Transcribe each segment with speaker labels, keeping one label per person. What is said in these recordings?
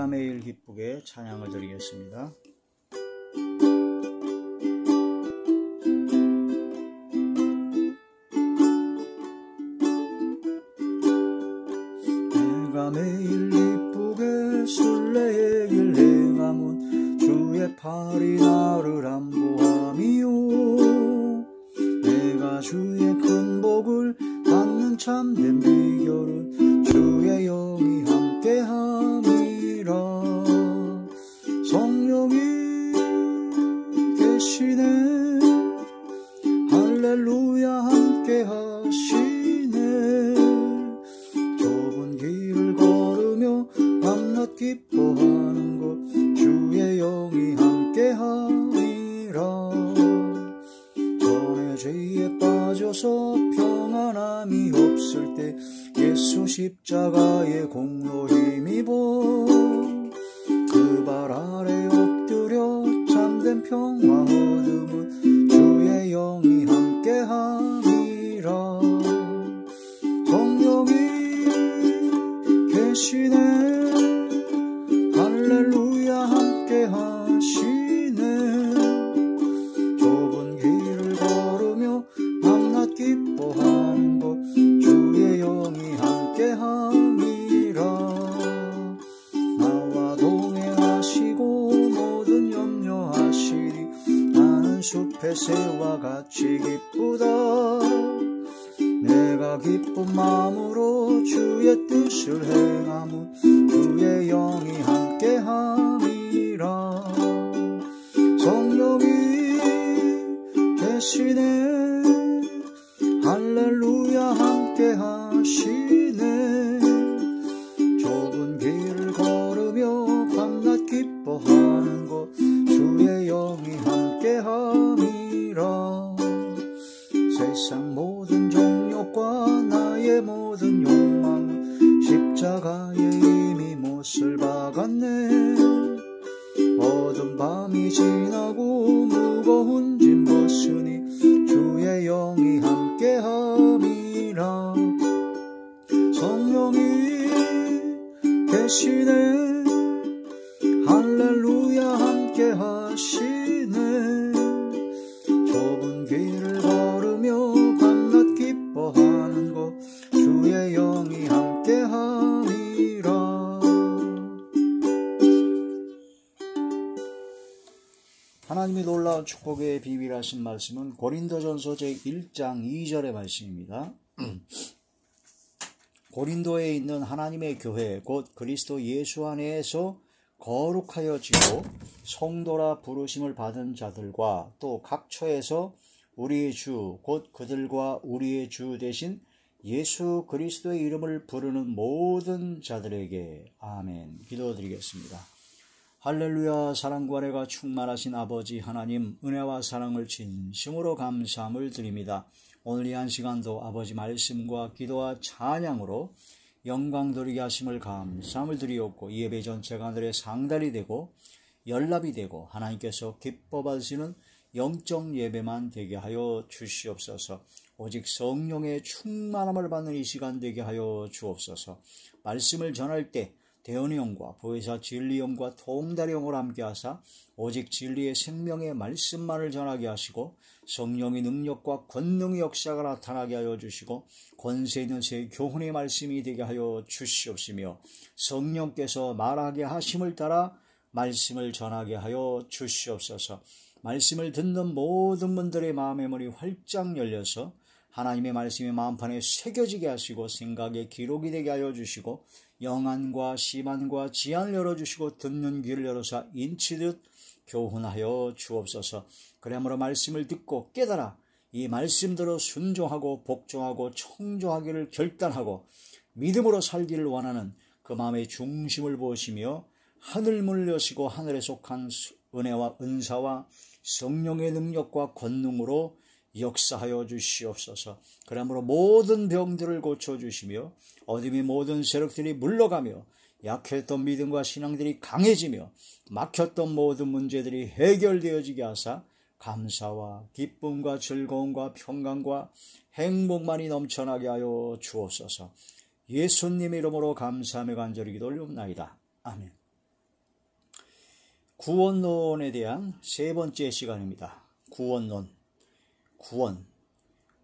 Speaker 1: 매일 기쁘게 찬양을 드리겠습니다. 내가 매일 기쁘게 순례의 길 행함은 주의 팔이 나를 안보함이요. 내가 주의 큰 복을 받는 참된 비결은 주의 영이 함께함이라. 성령이 계시네, 할렐루야 함께하시네. 좁은 길을 걸으며 밤낮 기뻐하는 것 주의 영이 함께함이라. 전에 죄에 빠져서 평안함이 없을 때 예수 십자가의 공로 힘입어 그 발 아래 엎드려 참된 평화 얻음은 주의 영이 함께함이라. 성령이 계시네, 할렐루야 함께하시네. 좁은 길을 걸으며 밤낮 기뻐하는 것 주의 영이 함께함이라. 나와 동행하시고 모든 염려하시리. 나는 숲의 새와 같이 기쁘다. 내가 기쁜 마음으로 주의 뜻을 행함은 주의 영이 함께함이라. 성령이 계시네, 할렐루야 함께하시네. 좁은 길을 걸으며 밤낮 기뻐하는 것 주의 영이 함께함이라. 세상 모든 정욕과 나의 모든 욕망은 십자가에 이미 못을 박았네. 어두운 밤이 지나고 무거운 짐 벗으니 주의 영이 함께함이라. 성령이 계시네, 할렐루야 함께하시네. 좁은 길을 걸으며 밤낮 기뻐하는 것 주의 영이 함께함이라. 하나님이 놀라운 축복의 비밀하신 말씀은 고린도전서 제1장 2절의 말씀입니다. 고린도에 있는 하나님의 교회 곧 그리스도 예수 안에서 거룩하여지고 성도라 부르심을 받은 자들과 또 각처에서 우리의 주 곧 그들과 우리의 주 대신 예수 그리스도의 이름을 부르는 모든 자들에게 아멘. 기도드리겠습니다. 할렐루야. 사랑과 은혜가 충만하신 아버지 하나님, 은혜와 사랑을 진심으로 감사함을 드립니다. 오늘 이 한 시간도 아버지 말씀과 기도와 찬양으로 영광 돌리게 하심을 감사함을 드리옵고, 이 예배 전체가 하늘의 상달이 되고 연락이 되고 하나님께서 기뻐 받으시는 영적 예배만 되게 하여 주시옵소서. 오직 성령의 충만함을 받는 이 시간 되게 하여 주옵소서. 말씀을 전할 때 대언의 영과 보혜사 진리 영과 통달의 영으로 함께 하사 오직 진리의 생명의 말씀만을 전하게 하시고, 성령의 능력과 권능의 역사가 나타나게 하여 주시고, 권세 있는 새 교훈의 말씀이 되게 하여 주시옵시며, 성령께서 말하게 하심을 따라 말씀을 전하게 하여 주시옵소서. 말씀을 듣는 모든 분들의 마음의 문이 활짝 열려서 하나님의 말씀이 마음판에 새겨지게 하시고 생각의 기록이 되게 하여 주시고, 영안과 심안과 지안을 열어주시고 듣는 귀를 열어서 인치듯 교훈하여 주옵소서. 그러므로 말씀을 듣고 깨달아 이 말씀대로 순종하고 복종하고 청종하기를 결단하고 믿음으로 살기를 원하는 그 마음의 중심을 보시며 하늘문을 여시고 하늘에 속한 은혜와 은사와 성령의 능력과 권능으로 역사하여 주시옵소서. 그러므로 모든 병들을 고쳐주시며 어둠의 모든 세력들이 물러가며 약했던 믿음과 신앙들이 강해지며 막혔던 모든 문제들이 해결되어지게 하사 감사와 기쁨과 즐거움과 평강과 행복만이 넘쳐나게 하여 주옵소서. 예수님 이름으로 감사하며 간절히 기도 올리옵나이다. 아멘. 구원론에 대한 세 번째 시간입니다. 구원론. 구원.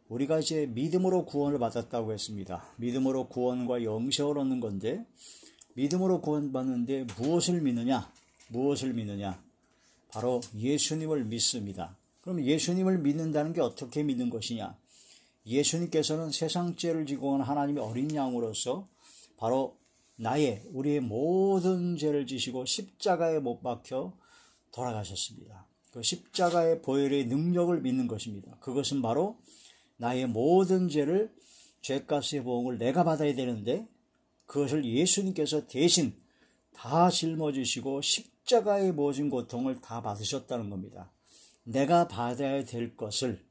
Speaker 1: 우리가 이제 믿음으로 구원을 받았다고 했습니다. 믿음으로 구원과 영생을 얻는 건데, 믿음으로 구원받는데 무엇을 믿느냐? 무엇을 믿느냐? 바로 예수님을 믿습니다. 그럼 예수님을 믿는다는 게 어떻게 믿는 것이냐? 예수님께서는 세상 죄를 지고 온 하나님의 어린 양으로서 바로 우리의 모든 죄를 지시고 십자가에 못 박혀 돌아가셨습니다. 그 십자가의 보혈의 능력을 믿는 것입니다. 그것은 바로 나의 모든 죄를, 죄값의 보응을 내가 받아야 되는데 그것을 예수님께서 대신 다 짊어지시고 십자가의 모든 고통을 다 받으셨다는 겁니다. 내가 받아야 될 것을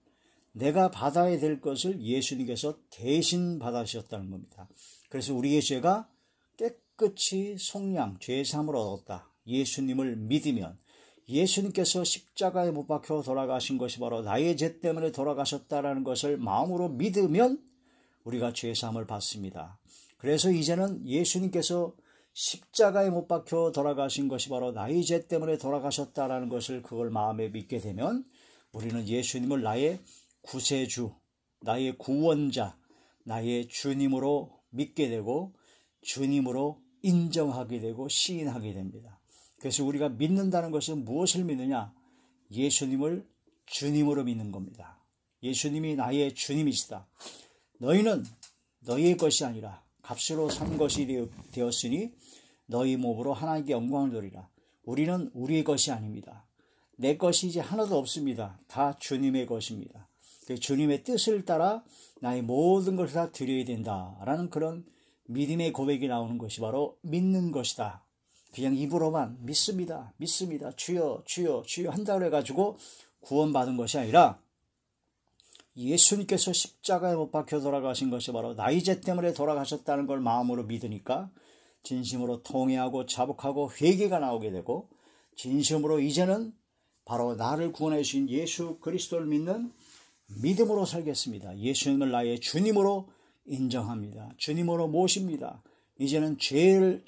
Speaker 1: 예수님께서 대신 받으셨다는 겁니다. 그래서 우리의 죄가 깨끗이 속량, 죄사함을 얻었다. 예수님을 믿으면, 예수님께서 십자가에 못 박혀 돌아가신 것이 바로 나의 죄 때문에 돌아가셨다라는 것을 마음으로 믿으면 우리가 죄사함을 받습니다. 그래서 이제는 예수님께서 십자가에 못 박혀 돌아가신 것이 바로 나의 죄 때문에 돌아가셨다라는 것을 그걸 마음에 믿게 되면 우리는 예수님을 나의 구세주, 나의 구원자, 나의 주님으로 믿게 되고 주님으로 인정하게 되고 시인하게 됩니다. 그래서 우리가 믿는다는 것은 무엇을 믿느냐? 예수님을 주님으로 믿는 겁니다. 예수님이 나의 주님이시다. 너희는 너희의 것이 아니라 값으로 산 것이 되었으니 너희 몸으로 하나님께 영광을 돌리라. 우리는 우리의 것이 아닙니다. 내 것이 이제 하나도 없습니다. 다 주님의 것입니다. 주님의 뜻을 따라 나의 모든 것을 다 드려야 된다라는 그런 믿음의 고백이 나오는 것이 바로 믿는 것이다. 그냥 입으로만 믿습니다. 주여 주여 주여 한다고 해가지고 구원받은 것이 아니라 예수님께서 십자가에 못 박혀 돌아가신 것이 바로 나의 죄 때문에 돌아가셨다는 걸 마음으로 믿으니까 진심으로 통회하고 자복하고 회개가 나오게 되고 진심으로 이제는 바로 나를 구원해 주신 예수 그리스도를 믿는 믿음으로 살겠습니다. 예수님을 나의 주님으로 인정합니다. 주님으로 모십니다. 이제는 죄를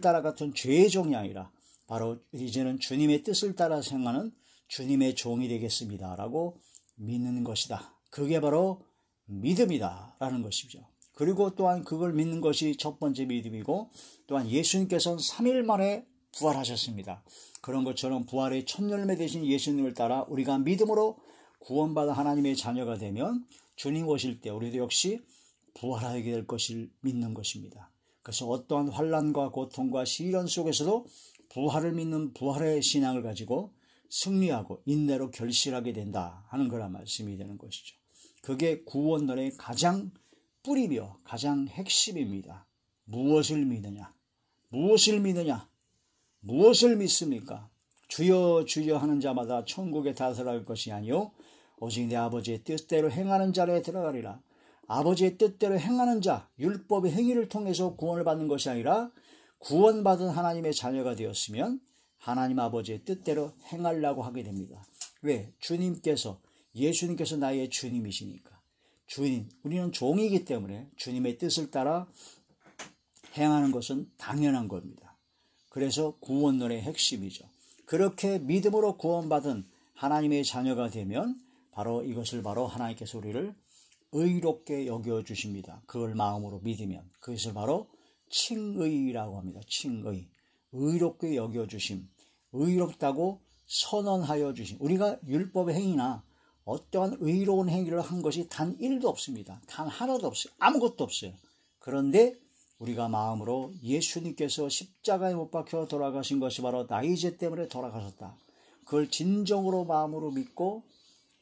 Speaker 1: 따라갔던 죄의 종이 아니라 바로 이제는 주님의 뜻을 따라 행하는 주님의 종이 되겠습니다. 라고 믿는 것이다. 그게 바로 믿음이다. 라는 것이죠. 그리고 또한 그걸 믿는 것이 첫 번째 믿음이고 또한 예수님께서는 3일 만에 부활하셨습니다. 그런 것처럼 부활의 첫 열매 되신 예수님을 따라 우리가 믿음으로 구원받아 하나님의 자녀가 되면 주님 오실 때 우리도 역시 부활하게 될 것을 믿는 것입니다. 그래서 어떠한 환난과 고통과 시련 속에서도 부활을 믿는 부활의 신앙을 가지고 승리하고 인내로 결실하게 된다 하는 그런 말씀이 되는 것이죠. 그게 구원론의 가장 뿌리며 가장 핵심입니다. 무엇을 믿느냐? 무엇을 믿습니까? 주여 주여 하는 자마다 천국에 다스릴 것이 아니요 오직 내 아버지의 뜻대로 행하는 자에 들어가리라. 아버지의 뜻대로 행하는 자, 율법의 행위를 통해서 구원을 받는 것이 아니라 구원받은 하나님의 자녀가 되었으면 하나님 아버지의 뜻대로 행하려고 하게 됩니다. 왜? 예수님께서 나의 주님이시니까. 우리는 종이기 때문에 주님의 뜻을 따라 행하는 것은 당연한 겁니다. 그래서 구원론의 핵심이죠. 그렇게 믿음으로 구원받은 하나님의 자녀가 되면 이것을 하나님께서 우리를 의롭게 여겨주십니다. 그걸 마음으로 믿으면. 그것을 바로 칭의라고 합니다. 칭의. 의롭게 여겨주심. 의롭다고 선언하여 주심. 우리가 율법의 행위나 어떠한 의로운 행위를 한 것이 단 1도 없습니다. 단 하나도 없어요. 아무것도 없어요. 그런데 우리가 마음으로 예수님께서 십자가에 못 박혀 돌아가신 것이 바로 나의 죄 때문에 돌아가셨다. 그걸 진정으로 마음으로 믿고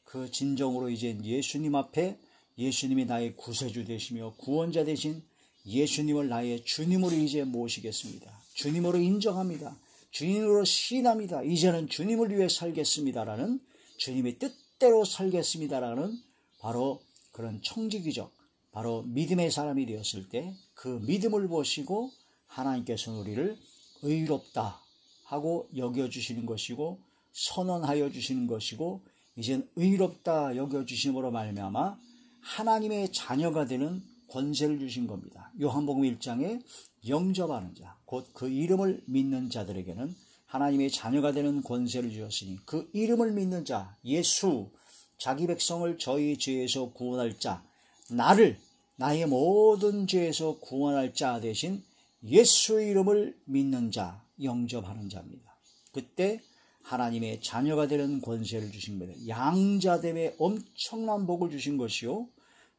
Speaker 1: 그 진정으로 이제 예수님 앞에 예수님이 나의 구세주 되시며 구원자 되신 예수님을 나의 주님으로 이제 모시겠습니다. 주님으로 인정합니다. 주님으로 시인합니다. 이제는 주님을 위해 살겠습니다라는 주님의 뜻대로 살겠습니다라는 바로 그런 청지기적 바로 믿음의 사람이 되었을 때 그 믿음을 보시고 하나님께서는 우리를 의롭다 하고 여겨주시는 것이고 선언하여 주시는 것이고 이젠 의롭다 여겨주심으로 말미암아 하나님의 자녀가 되는 권세를 주신 겁니다. 요한복음 1장에 영접하는 자, 곧 그 이름을 믿는 자들에게는 하나님의 자녀가 되는 권세를 주셨으니 그 이름을 믿는 자, 예수, 자기 백성을 저희 죄에서 구원할 자, 나를 나의 모든 죄에서 구원할 자 대신 예수의 이름을 믿는 자, 영접하는 자입니다. 그때 하나님의 자녀가 되는 권세를 주신 겁니다. 양자됨의 엄청난 복을 주신 것이요,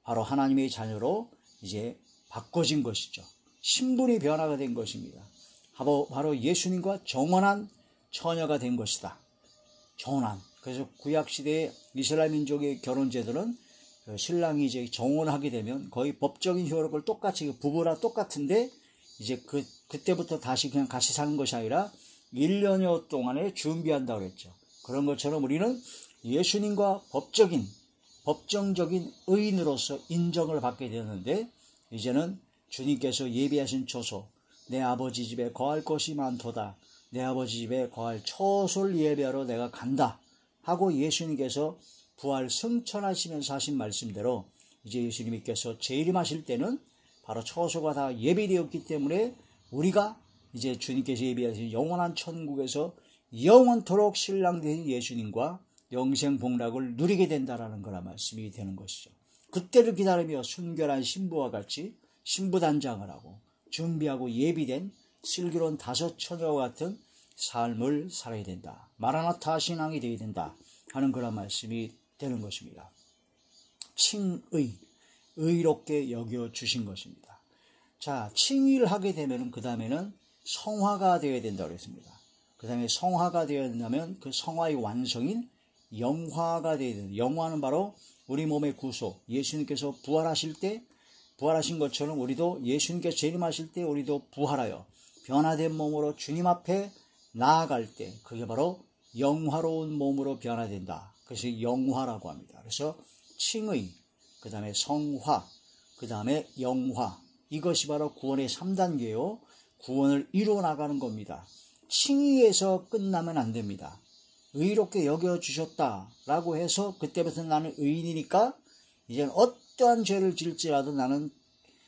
Speaker 1: 바로 하나님의 자녀로 이제 바꿔진 것이죠. 신분이 변화가 된 것입니다. 바로 예수님과 정원한 처녀가 된 것이다. 정원한. 그래서 구약시대의 이스라엘 민족의 결혼제도는 신랑이 이제 정혼하게 되면 거의 법적인 효력을 똑같이, 부부랑 똑같은데 이제 그때부터 다시 그냥 같이 사는 것이 아니라 1년여 동안에 준비한다고 했죠. 그런 것처럼 우리는 예수님과 법정적인 의인으로서 인정을 받게 되었는데, 이제는 주님께서 예비하신 처소, 내 아버지 집에 거할 것이 많도다, 내 아버지 집에 거할 처소를 예배하러 내가 간다 하고 예수님께서 부활 승천하시면서 하신 말씀대로 이제 예수님께서 재림하실 때는 바로 처소가 다 예비되었기 때문에 우리가 이제 주님께서 예비하신 영원한 천국에서 영원토록 신랑 되신 예수님과 영생 복락을 누리게 된다라는 거라 말씀이 되는 것이죠. 그때를 기다리며 순결한 신부와 같이 신부단장을 하고 준비하고 예비된 슬기로운 다섯 처녀와 같은 삶을 살아야 된다. 마라나타 신앙이 되어야 된다 하는 그런 말씀이 되는 것입니다. 칭의, 의롭게 여겨주신 것입니다. 자, 칭의를 하게 되면 그 다음에는 성화가 되어야 된다고 했습니다. 그 다음에 성화가 되어야 된다면 그 성화의 완성인 영화가 되어야 된다. 영화는 바로 우리 몸의 구속, 예수님께서 부활하신 것처럼 우리도 예수님께서 재림하실 때 우리도 부활하여 변화된 몸으로 주님 앞에 나아갈 때 그게 바로 영화로운 몸으로 변화된다. 그것이 영화라고 합니다. 그래서 칭의, 그 다음에 성화, 그 다음에 영화, 이것이 바로 구원의 3단계요. 구원을 이루어 나가는 겁니다. 칭의에서 끝나면 안 됩니다. 의롭게 여겨주셨다라고 해서 그때부터 나는 의인이니까 이제는 어떠한 죄를 질지라도 나는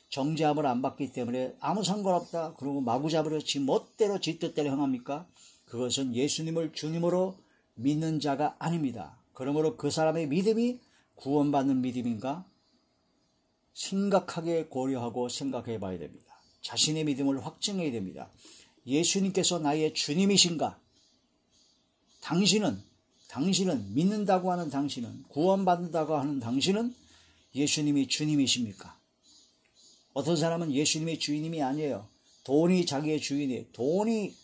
Speaker 1: 정죄함을 안 받기 때문에 아무 상관없다. 그리고 마구잡이로 지 멋대로 지 뜻대로 행합니까? 그것은 예수님을 주님으로 믿는 자가 아닙니다. 그러므로 그 사람의 믿음이 구원받는 믿음인가? 심각하게 고려하고 생각해 봐야 됩니다. 자신의 믿음을 확증해야 됩니다. 예수님께서 나의 주님이신가? 당신은 믿는다고 하는 당신은, 구원받는다고 하는 당신은 예수님이 주님이십니까? 어떤 사람은 예수님이 주인이 아니에요. 돈이 자기의 주인이에요. 돈이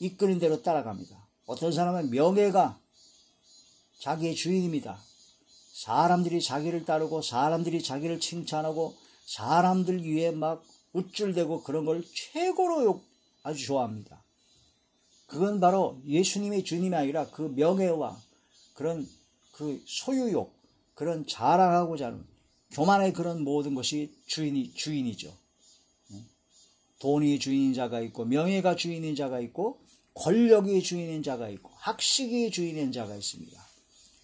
Speaker 1: 이끄는 대로 따라갑니다. 어떤 사람은 명예가 자기의 주인입니다. 사람들이 자기를 따르고 사람들이 자기를 칭찬하고 사람들 위해 막 우쭐대고 그런 걸 최고로 아주 좋아합니다. 그건 바로 예수님의 주님이 아니라 그 명예와 그런 그 소유욕, 그런 자랑하고자 하는 교만의 그런 모든 것이 주인이죠. 돈이 주인인 자가 있고 명예가 주인인 자가 있고 권력이 주인인 자가 있고 학식이 주인인 자가 있습니다.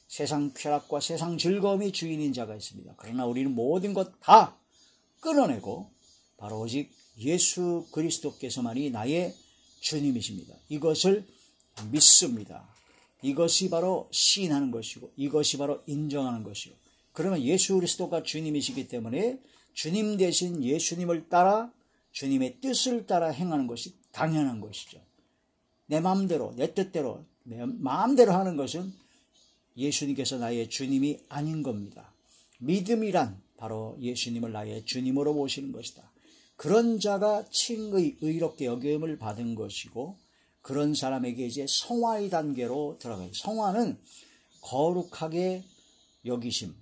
Speaker 1: 세상 쾌락과 세상 즐거움이 주인인 자가 있습니다. 그러나 우리는 모든 것 다 끊어내고 바로 오직 예수 그리스도께서만이 나의 주님이십니다. 이것을 믿습니다. 이것이 바로 시인하는 것이고 이것이 바로 인정하는 것이고, 그러면 예수 그리스도가 주님이시기 때문에 주님 대신 예수님을 따라 주님의 뜻을 따라 행하는 것이 당연한 것이죠. 내 마음대로 내 뜻대로 내 마음대로 하는 것은 예수님께서 나의 주님이 아닌 겁니다. 믿음이란 바로 예수님을 나의 주님으로 모시는 것이다. 그런 자가 칭의, 의롭게 여김을 받은 것이고, 그런 사람에게 이제 성화의 단계로 들어가요. 성화는 거룩하게 여기심,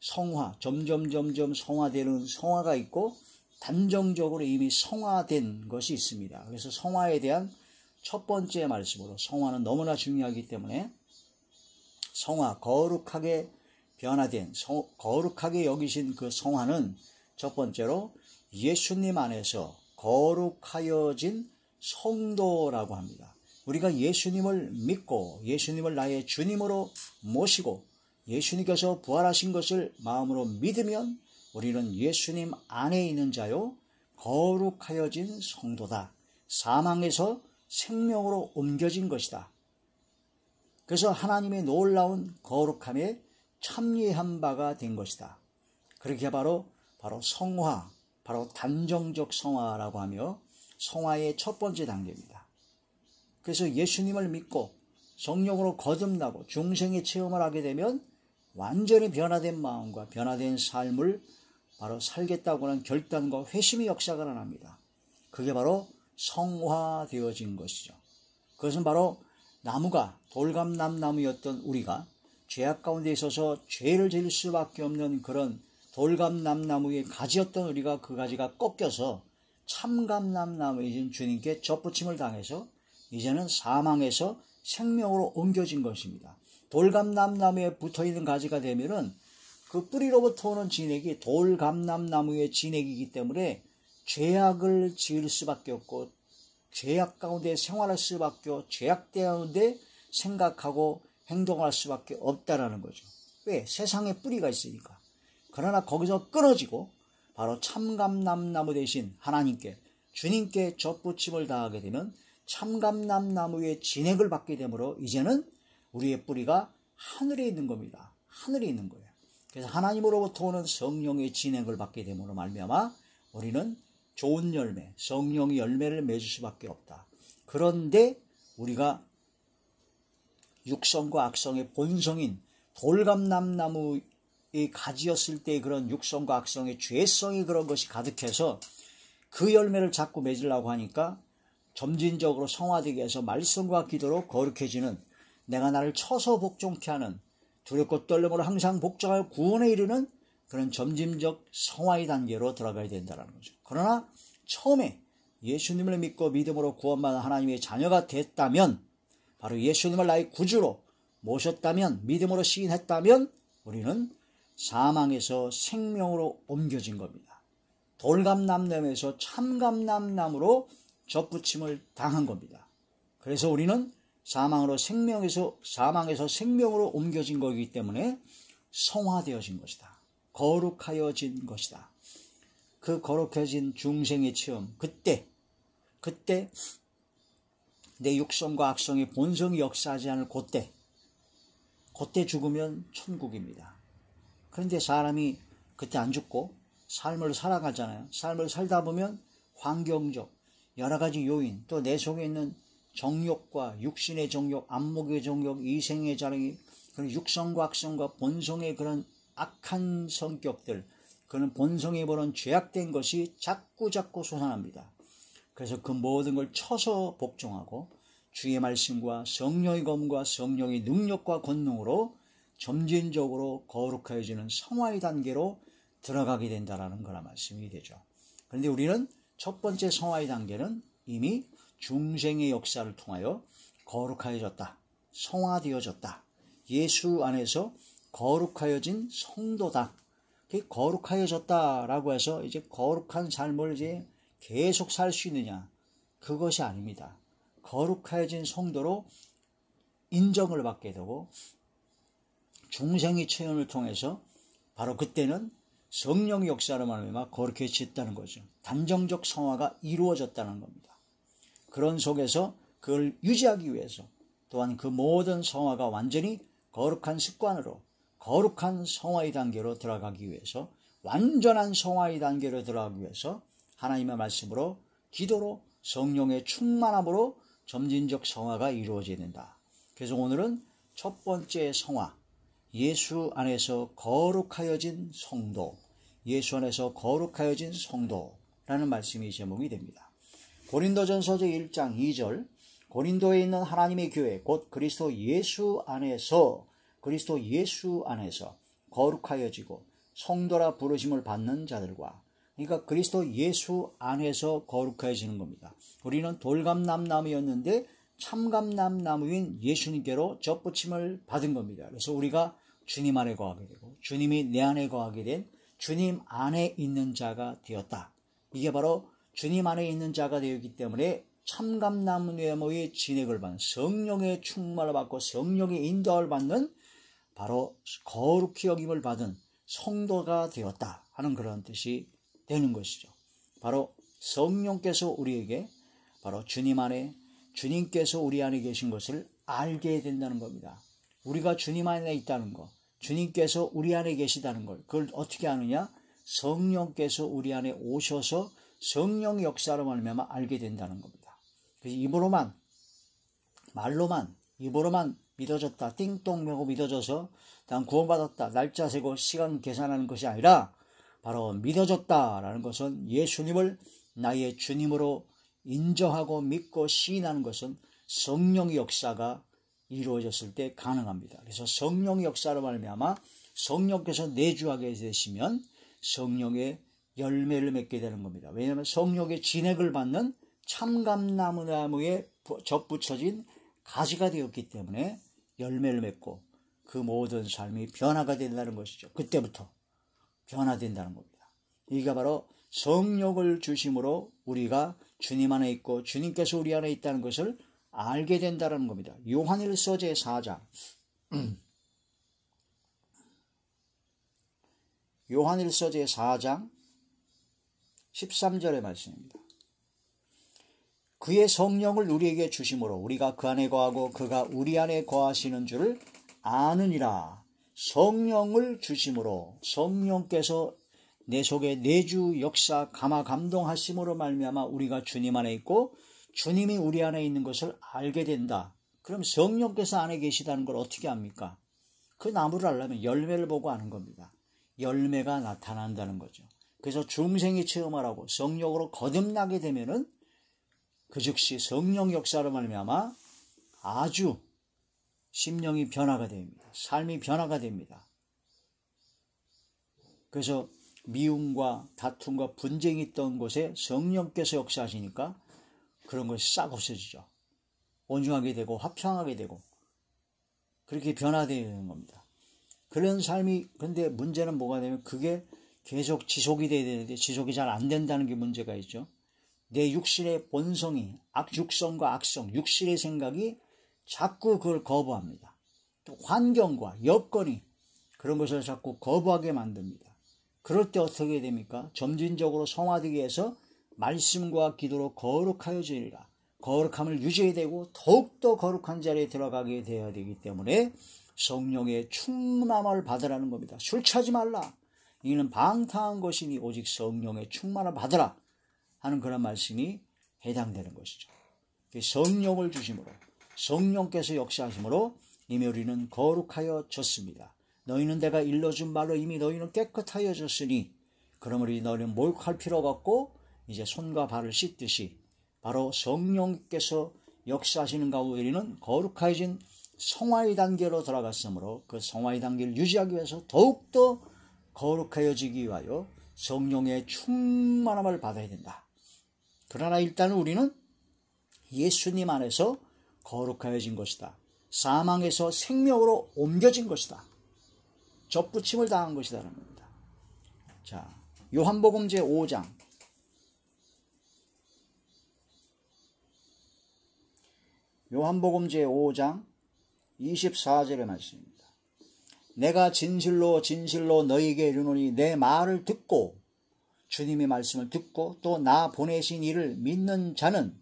Speaker 1: 성화, 점점 성화되는 성화가 있고 단정적으로 이미 성화된 것이 있습니다. 그래서 성화에 대한 첫 번째 말씀으로, 성화는 너무나 중요하기 때문에 성화, 거룩하게 변화된, 거룩하게 여기신 그 성화는 첫 번째로 예수님 안에서 거룩하여진 성도라고 합니다. 우리가 예수님을 믿고 예수님을 나의 주님으로 모시고 예수님께서 부활하신 것을 마음으로 믿으면 우리는 예수님 안에 있는 자요 거룩하여진 성도다. 사망에서 생명으로 옮겨진 것이다. 그래서 하나님의 놀라운 거룩함에 참여한 바가 된 것이다. 그렇게 바로 성화, 바로 단정적 성화라고 하며 성화의 첫 번째 단계입니다. 그래서 예수님을 믿고 성령으로 거듭나고 중생의 체험을 하게 되면 완전히 변화된 마음과 변화된 삶을 바로 살겠다고 하는 결단과 회심의 역사가 일어납니다. 그게 바로 성화되어진 것이죠. 그것은 바로 나무가 돌감남나무였던 우리가 죄악 가운데 있어서 죄를 지을 수밖에 없는 그런 돌감남나무의 가지였던 우리가 그 가지가 꺾여서 참감남나무이신 주님께 접붙임을 당해서 이제는 사망에서 생명으로 옮겨진 것입니다. 돌감남나무에 붙어있는 가지가 되면은 그 뿌리로부터 오는 진액이 돌감남나무의 진액이기 때문에 죄악을 지을 수밖에 없고 죄악 가운데 생활할 수밖에 없고 죄악 가운데 생각하고 행동할 수밖에 없다라는 거죠. 왜? 세상에 뿌리가 있으니까. 그러나 거기서 끊어지고 바로 참감남나무 대신 하나님께 주님께 접붙임을 당하게 되면 참감남나무의 진액을 받게 되므로 이제는 우리의 뿌리가 하늘에 있는 겁니다. 하늘에 있는 거예요. 그래서 하나님으로부터 오는 성령의 진액을 받게 됨으로 말미암아 우리는 좋은 열매, 성령의 열매를 맺을 수밖에 없다. 그런데 우리가 육성과 악성의 본성인 돌감남나무의 가지였을 때 그런 육성과 악성의 죄성이 그런 것이 가득해서 그 열매를 자꾸 맺으려고 하니까 점진적으로 성화되게 해서 말씀과 기도로 거룩해지는, 내가 나를 쳐서 복종케 하는, 두렵고 떨림으로 항상 복종하여 구원에 이르는 그런 점진적 성화의 단계로 들어가야 된다는 거죠. 그러나 처음에 예수님을 믿고 믿음으로 구원받은 하나님의 자녀가 됐다면, 바로 예수님을 나의 구주로 모셨다면, 믿음으로 시인했다면 우리는 사망에서 생명으로 옮겨진 겁니다. 돌감남나무에서 참감남나무로 접붙임을 당한 겁니다. 그래서 우리는 사망에서 생명으로 옮겨진 거기 때문에 성화되어진 것이다. 거룩하여진 것이다. 그 거룩해진 중생의 체험, 그때 내 육성과 악성의 본성이 역사하지 않을 그때 죽으면 천국입니다. 그런데 사람이 그때 안 죽고 삶을 살아가잖아요. 삶을 살다 보면 환경적 여러 가지 요인, 또 내 속에 있는 정욕과 육신의 정욕, 안목의 정욕, 이생의 자랑이, 그런 육성과 악성과 본성의 그런 악한 성격들, 그런 본성에 보는 죄악된 것이 자꾸 솟아납니다. 그래서 그 모든 걸 쳐서 복종하고 주의 말씀과 성령의 검과 성령의 능력과 권능으로 점진적으로 거룩해지는 성화의 단계로 들어가게 된다라는 거라 말씀이 되죠. 그런데 우리는 첫 번째 성화의 단계는 이미 중생의 역사를 통하여 거룩하여졌다. 성화되어졌다. 예수 안에서 거룩하여진 성도다. 거룩하여졌다라고 해서 이제 거룩한 삶을 이제 계속 살 수 있느냐? 그것이 아닙니다. 거룩하여진 성도로 인정을 받게 되고 중생의 체험을 통해서 바로 그때는 성령의 역사로 말미암아 거룩해졌다는 거죠. 단정적 성화가 이루어졌다는 겁니다. 그런 속에서 그걸 유지하기 위해서 또한 그 모든 성화가 완전히 거룩한 습관으로 거룩한 성화의 단계로 들어가기 위해서, 완전한 성화의 단계로 들어가기 위해서 하나님의 말씀으로 기도로 성령의 충만함으로 점진적 성화가 이루어져야 된다. 그래서 오늘은 첫 번째 성화, 예수 안에서 거룩하여진 성도, 예수 안에서 거룩하여진 성도라는 말씀이 제목이 됩니다. 고린도전서 제1장 2절, 고린도에 있는 하나님의 교회 곧 그리스도 예수 안에서 거룩하여지고 성도라 부르심을 받는 자들과, 그러니까 그리스도 예수 안에서 거룩해지는 겁니다. 우리는 돌감남나무였는데 참감남나무인 예수님께로 접붙임을 받은 겁니다. 그래서 우리가 주님 안에 거하게 되고 주님이 내 안에 거하게 된 주님 안에 있는 자가 되었다. 이게 바로 주님 안에 있는 자가 되었기 때문에 참감남나무의 진액을 받는, 성령의 충만을 받고 성령의 인도를 받는 바로 거룩히 여김을 받은 성도가 되었다 하는 그런 뜻이 되는 것이죠. 바로 성령께서 우리에게 바로 주님 안에 주님께서 우리 안에 계신 것을 알게 된다는 겁니다. 우리가 주님 안에 있다는 것, 주님께서 우리 안에 계시다는 걸, 그걸 어떻게 아느냐? 성령께서 우리 안에 오셔서 성령 역사로 말미암아 알게 된다는 겁니다. 그래서 입으로만 믿어졌다, 띵동 매고 믿어져서 난 구원받았다, 날짜 세고 시간 계산하는 것이 아니라 바로 믿어졌다라는 것은 예수님을 나의 주님으로 인정하고 믿고 시인하는 것은 성령의 역사가 이루어졌을 때 가능합니다. 그래서 성령의 역사로 말미암아 성령께서 내주하게 되시면 성령의 열매를 맺게 되는 겁니다. 왜냐하면 성령의 진액을 받는 참감나무에 접붙여진 가지가 되었기 때문에 열매를 맺고 그 모든 삶이 변화가 된다는 것이죠. 그때부터 변화된다는 겁니다. 이게 바로 성령을 주심으로 우리가 주님 안에 있고 주님께서 우리 안에 있다는 것을 알게 된다는 겁니다. 요한일서 제4장 요한일서 제4장 13절의 말씀입니다. 그의 성령을 우리에게 주심으로 우리가 그 안에 거하고 그가 우리 안에 거하시는 줄을 아느니라. 성령을 주심으로 성령께서 내 속에 내주 역사 감화 감동하심으로 말미암아 우리가 주님 안에 있고 주님이 우리 안에 있는 것을 알게 된다. 그럼 성령께서 안에 계시다는 걸 어떻게 압니까? 그 나무를 알려면 열매를 보고 아는 겁니다. 열매가 나타난다는 거죠. 그래서 중생이 체험하라고 성령으로 거듭나게 되면은 그 즉시 성령 역사로 말미암아 아주 심령이 변화가 됩니다. 삶이 변화가 됩니다. 그래서 미움과 다툼과 분쟁이 있던 곳에 성령께서 역사하시니까 그런 것이 싹 없어지죠. 온중하게 되고 화평하게 되고 그렇게 변화되는 겁니다. 그런 삶이, 근데 문제는 뭐가 되면 그게 계속 지속이 돼야 되는데 지속이 잘 안 된다는 게 문제가 있죠. 내 육신의 본성이 육성과 악성, 육신의 생각이 자꾸 그걸 거부합니다. 또 환경과 여건이 그런 것을 자꾸 거부하게 만듭니다. 그럴 때 어떻게 됩니까? 점진적으로 성화되기 위해서 말씀과 기도로 거룩하여지리라. 거룩함을 유지해야 되고 더욱더 거룩한 자리에 들어가게 되어야 되기 때문에 성령의 충만함을 받으라는 겁니다. 술 취하지 말라. 이는 방탕한 것이니 오직 성령의 충만함을 받으라 하는 그런 말씀이 해당되는 것이죠. 성령을 주심으로 성령께서 역사하심으로 이미 우리는 거룩하여졌습니다. 너희는 내가 일러준 말로 이미 너희는 깨끗하여졌으니 그러므로 너희는 목욕할 필요가 없고 이제 손과 발을 씻듯이 바로 성령께서 역사하시는 가운데 우리는 거룩해진 성화의 단계로 들어갔으므로 그 성화의 단계를 유지하기 위해서 더욱더 거룩해지기 위하여 성령의 충만함을 받아야 된다. 그러나 일단은 우리는 예수님 안에서 거룩해진 것이다. 사망에서 생명으로 옮겨진 것이다. 접붙임을 당한 것이다라는 겁니다. 자, 요한복음 제5장 요한복음 제5장 24절의 말씀입니다. 내가 진실로 진실로 너희에게 이르노니 내 말을 듣고 주님의 말씀을 듣고 또 나 보내신 이를 믿는 자는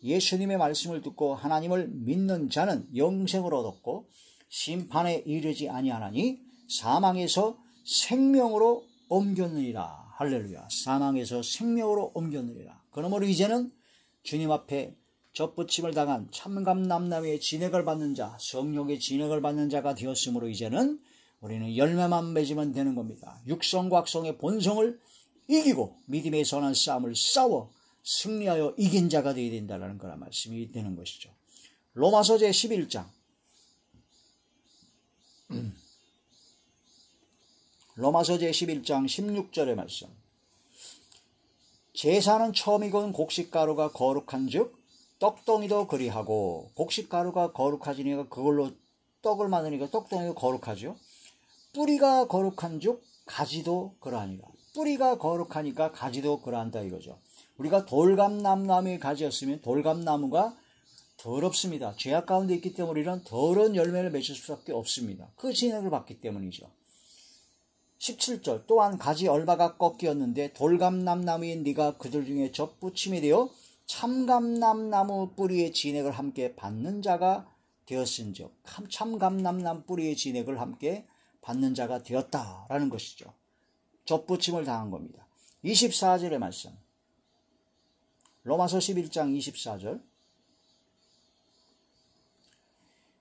Speaker 1: 예수님의 말씀을 듣고 하나님을 믿는 자는 영생을 얻었고 심판에 이르지 아니하나니 사망에서 생명으로 옮겼느니라. 할렐루야. 사망에서 생명으로 옮겼느니라. 그러므로 이제는 주님 앞에 접붙임을 당한 참감남남의 진액을 받는 자, 성령의 진액을 받는 자가 되었으므로 이제는 우리는 열매만 맺으면 되는 겁니다. 육성과 악성의 본성을 이기고 믿음의 선한 싸움을 싸워 승리하여 이긴 자가 되어야 된다는 그런 말씀이 되는 것이죠. 로마서 제11장 로마서 제11장 16절의 말씀. 제사는 처음이건 곡식가루가 거룩한 즉 떡덩이도 그리하고 곡식가루가 거룩하지니까 그걸로 떡을 만드니까 떡덩이가 거룩하죠. 뿌리가 거룩한 즉 가지도 그러하니라. 뿌리가 거룩하니까 가지도 그러한다 이거죠. 우리가 돌감나무의 가지였으면 돌감나무가 더럽습니다. 죄악 가운데 있기 때문에 우리는 더러운 열매를 맺을 수밖에 없습니다. 그 진액을 받기 때문이죠. 17절 또한 가지 얼마가 꺾이었는데 돌감람나무인 네가 그들 중에 접붙임이 되어 참감람나무 뿌리의 진액을 함께 받는 자가 되었은즉 참감람나무 뿌리의 진액을 함께 받는 자가 되었다라는 것이죠. 접붙임을 당한 겁니다. 24절의 말씀 로마서 11장 24절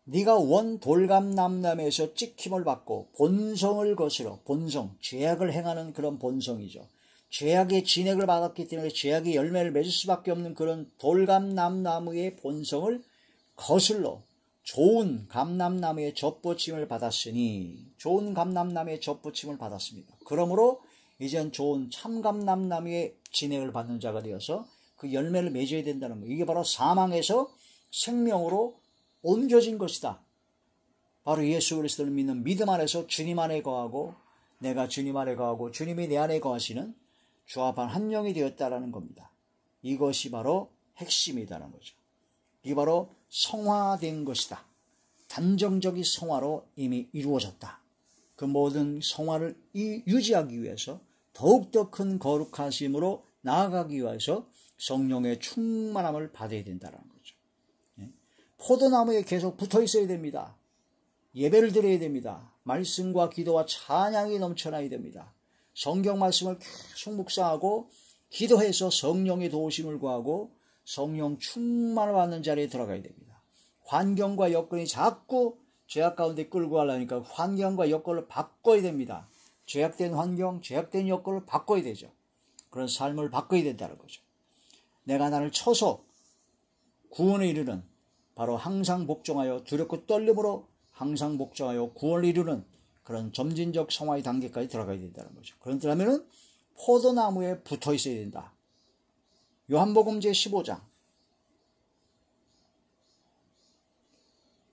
Speaker 1: 네가 원 돌감람나무에서 찍힘을 받고 본성을 거스러 본성, 죄악을 행하는 그런 본성이죠. 죄악의 진액을 받았기 때문에 죄악의 열매를 맺을 수밖에 없는 그런 돌감람나무의 본성을 거슬러 좋은 감람나무의 접붙임을 받았으니 좋은 감람나무의 접붙임을 받았습니다. 그러므로 이젠 좋은 참감람나무의 진액을 받는 자가 되어서 그 열매를 맺어야 된다는 거예요. 이게 바로 사망에서 생명으로 옮겨진 것이다. 바로 예수 그리스도를 믿는 믿음 안에서 주님 안에 거하고 내가 주님 안에 거하고 주님이 내 안에 거하시는 주합한 한 영이 되었다라는 겁니다. 이것이 바로 핵심이다라는 거죠. 이게 바로 성화된 것이다. 단정적인 성화로 이미 이루어졌다. 그 모든 성화를 유지하기 위해서 더욱더 큰 거룩하심으로 나아가기 위해서 성령의 충만함을 받아야 된다는 거죠. 포도나무에 계속 붙어 있어야 됩니다. 예배를 드려야 됩니다. 말씀과 기도와 찬양이 넘쳐나야 됩니다. 성경 말씀을 계속 묵상하고 기도해서 성령의 도우심을 구하고 성령 충만을 받는 자리에 들어가야 됩니다. 환경과 여건이 자꾸 죄악 가운데 끌고 가려니까 환경과 여건을 바꿔야 됩니다. 죄악된 환경, 죄악된 여건을 바꿔야 되죠. 그런 삶을 바꿔야 된다는 거죠. 내가 나를 쳐서 구원에 이르는 바로 항상 복종하여 두렵고 떨림으로 항상 복종하여 구원을 이루는 그런 점진적 성화의 단계까지 들어가야 된다는 거죠. 그렇다면 포도나무에 붙어 있어야 된다. 요한복음 제15장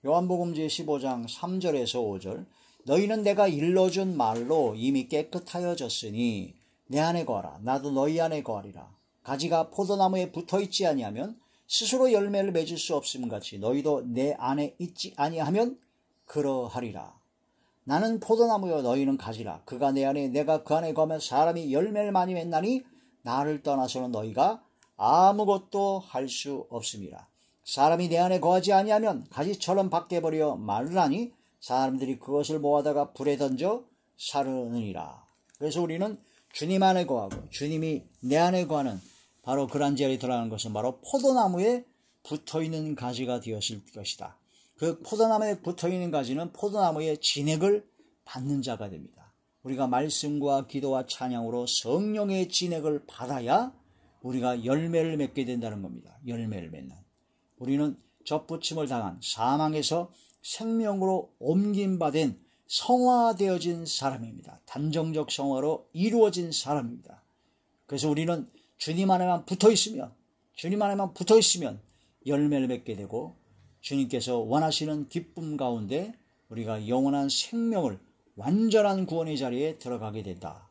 Speaker 1: 요한복음 제15장 3절에서 5절 너희는 내가 일러준 말로 이미 깨끗하여졌으니 내 안에 거하라. 나도 너희 안에 거하리라. 가지가 포도나무에 붙어있지 아니하면 스스로 열매를 맺을 수 없음 같이 너희도 내 안에 있지 아니하면 그러하리라. 나는 포도나무여 너희는 가지라. 그가 내 안에 내가 그 안에 거하면 사람이 열매를 많이 맺나니 나를 떠나서는 너희가 아무것도 할 수 없음이라. 사람이 내 안에 거하지 아니하면 가지처럼 밖에 버려 마르나니 사람들이 그것을 모아다가 불에 던져 사르느니라. 그래서 우리는 주님 안에 거하고 주님이 내 안에 거하는 바로 그런 자리에 들어가는 것은 바로 포도나무에 붙어있는 가지가 되었을 것이다. 그 포도나무에 붙어있는 가지는 포도나무의 진액을 받는 자가 됩니다. 우리가 말씀과 기도와 찬양으로 성령의 진액을 받아야 우리가 열매를 맺게 된다는 겁니다. 열매를 맺는. 우리는 접붙임을 당한 사망에서 생명으로 옮김받은 성화되어진 사람입니다. 단정적 성화로 이루어진 사람입니다. 그래서 우리는 주님 안에만 붙어 있으면 열매를 맺게 되고 주님께서 원하시는 기쁨 가운데 우리가 영원한 생명을 완전한 구원의 자리에 들어가게 된다.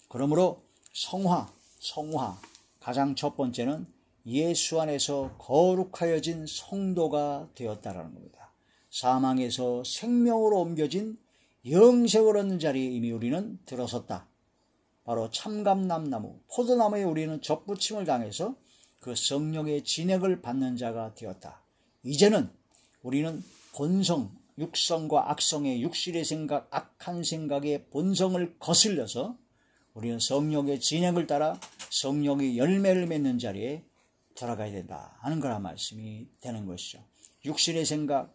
Speaker 1: 그러므로 성화 가장 첫 번째는 예수 안에서 거룩하여진 성도가 되었다라는 겁니다. 사망에서 생명으로 옮겨진 영생을 얻는 자리에 이미 우리는 들어섰다. 바로 참감람나무, 포도나무에 우리는 접붙임을 당해서 그 성령의 진액을 받는 자가 되었다. 이제는 우리는 본성, 육성과 악성의 육실의 생각, 악한 생각의 본성을 거슬려서 우리는 성령의 진액을 따라 성령의 열매를 맺는 자리에 들어가야 된다 하는 거란 말씀이 되는 것이죠. 육신의 생각,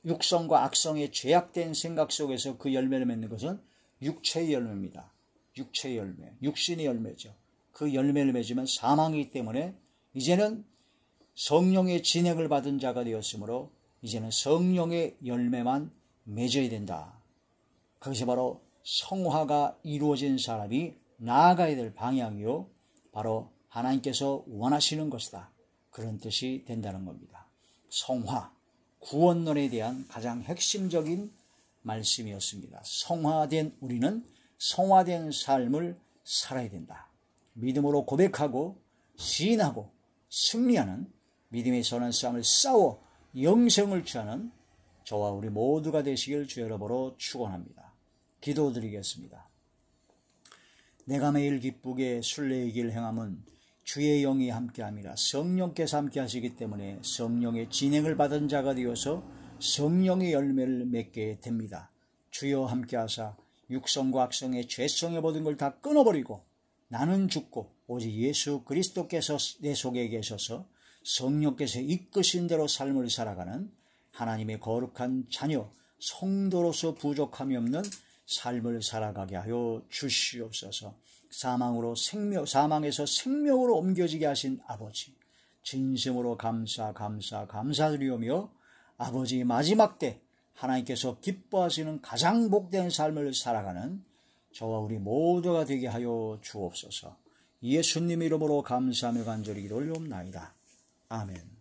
Speaker 1: 육성과 악성의 죄악된 생각 속에서 그 열매를 맺는 것은 육체의 열매입니다. 육체의 열매, 육신의 열매죠. 그 열매를 맺으면 사망이기 때문에 이제는 성령의 진액을 받은 자가 되었으므로 이제는 성령의 열매만 맺어야 된다. 그것이 바로 성화가 이루어진 사람이 나아가야 될 방향이요, 바로 하나님께서 원하시는 것이다. 그런 뜻이 된다는 겁니다. 성화, 구원론에 대한 가장 핵심적인 말씀이었습니다. 성화된 우리는 성화된 삶을 살아야 된다. 믿음으로 고백하고 시인하고 승리하는 믿음의 선한 싸움을 싸워 영생을 취하는 저와 우리 모두가 되시길 주 여러분으로 축원합니다. 기도드리겠습니다. 내가 매일 기쁘게 순례의 길 행함은 주의 영이 함께함이라. 성령께서 함께하시기 때문에 성령의 진행을 받은 자가 되어서 성령의 열매를 맺게 됩니다. 주여 함께하사 육성과 악성의 죄성의 모든 걸 다 끊어버리고 나는 죽고 오직 예수 그리스도께서 내 속에 계셔서 성령께서 이끄신 대로 삶을 살아가는 하나님의 거룩한 자녀, 성도로서 부족함이 없는 삶을 살아가게 하여 주시옵소서. 사망에서 생명으로 옮겨지게 하신 아버지, 진심으로 감사드리오며 아버지 마지막 때 하나님께서 기뻐하시는 가장 복된 삶을 살아가는 저와 우리 모두가 되게 하여 주옵소서. 예수님 이름으로 감사하며 간절히 기도 올리옵나이다. 아멘.